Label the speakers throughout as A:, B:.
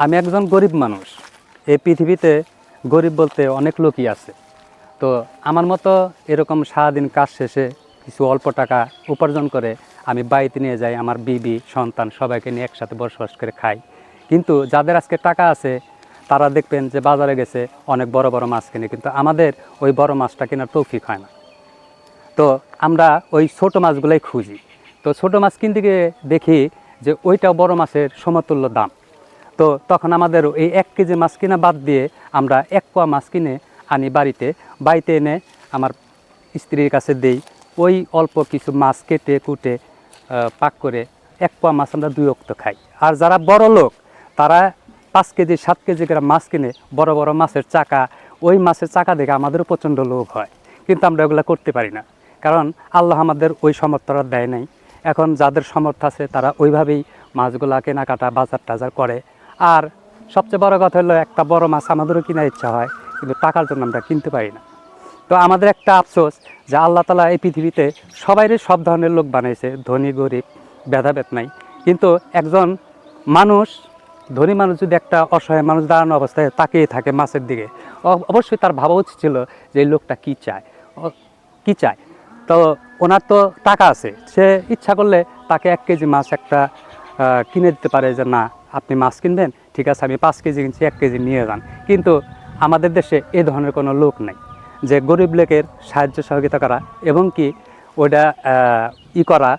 A: আমি একজন গরিব মানুষ। এই পৃথিবীতে গরিব বলতে অনেক লোকই আছে। তো আমার মতো এরকম সারাদিন কাজ শেষে কিছু অল্প টাকা উপার্জন করে আমি বাড়িতে নিয়ে যাই, আমার বিবি সন্তান সবাইকে নিয়ে একসাথে বসবাস করে খাই। কিন্তু যাদের আজকে টাকা আছে তারা দেখবেন যে বাজারে গেছে অনেক বড় বড় মাছ কিনে, কিন্তু আমাদের ওই বড় মাছটা কেনার তৌফিক হয় না। তো আমরা ওই ছোটো মাছগুলোই খুঁজি। তো ছোটো মাছ কিনতে গিয়ে দেখি যে ওইটাও বড় মাছের সমতুল্য দাম। তো তখন আমাদের এই 1 কেজি মাছ কিনা বাদ দিয়ে আমরা 1 পোয়া মাছ কিনে আনি বাড়িতে এনে আমার স্ত্রীর কাছে দেই। ওই অল্প কিছু মাছ কেটে কুটে পাক করে 1 পোয়া মাছ আমরা 2 ওয়াক্ত খাই। আর যারা বড় লোক তারা 5 কেজি 7 কেজি করে মাছ কিনে বড় বড় মাছের চাকা, ওই মাছের চাকা দেখে আমাদেরও প্রচণ্ড লোভ হয়, কিন্তু আমরা ওগুলো করতে পারি না, কারণ আল্লাহ আমাদের ওই সামর্থ্যটা দেয় নাই। এখন যাদের সামর্থ্য আছে তারা ওইভাবেই মাছগুলা কেনাকাটা বাজার টাজার করে। আর সবচেয়ে বড় কথা হলো একটা বড় মাছ আমাদেরও কেনার ইচ্ছা হয়, কিন্তু টাকার জন্য আমরা কিনতে পারি না। তো আমাদের একটা আফসোস যে আল্লাহ তাআলা এই পৃথিবীতে সবাইরই সব ধরনের লোক বানাইছে, ধনী গরিব ভেদাভেদ নাই। কিন্তু একজন মানুষ, ধনী মানুষ যদি একটা অসহায় মানুষ দাঁড়ানো অবস্থায় তাকিয়ে থাকে মাছের দিকে, অবশ্যই তার ভাবা উচিত ছিল যে এই লোকটা কী চায়। তো ওনার তো টাকা আছে, সে ইচ্ছা করলে তাকে 1 কেজি মাছ একটা কিনে দিতে পারে যে না আপনি মাছ কিনবেন, ঠিক আছে আমি 5 কেজি কিনছি 1 কেজি নিয়ে যান। কিন্তু আমাদের দেশে এ ধরনের কোনো লোক নাই যে গরিব লোকের সাহায্য সহযোগিতা করা, এবং কি ওটা করা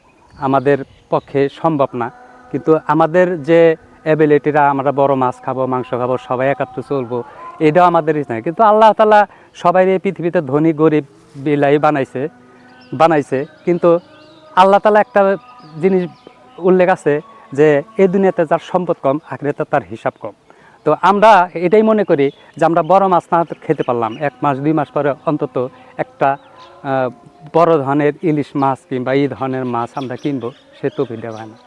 A: আমাদের পক্ষে সম্ভব না। কিন্তু আমাদের যে অ্যাবিলিটিরা, আমরা বড় মাছ খাবো, মাংস খাবো, সবাই একাত্র চলবো, এটাও আমাদের ইচ্ছা নাই। কিন্তু আল্লাহ তাআলা সবাই এই পৃথিবীতে ধনী গরিব বিলাই বানাইছে। কিন্তু আল্লাহ তাআলা একটা জিনিস উল্লেখ আছে যে এই দুনিয়াতে যার সম্পদ কম, আখিরাতে তার হিসাব কম। তো আমরা এটাই মনে করি যে আমরা বড় মাছ না খেতে পারলাম, 1 মাস 2 মাস পরে অন্তত একটা বড় ধরনের ইলিশ মাছ কিংবা এই ধরনের মাছ আমরা কিনবো, সে তৌফিক দেওয়া হয় না।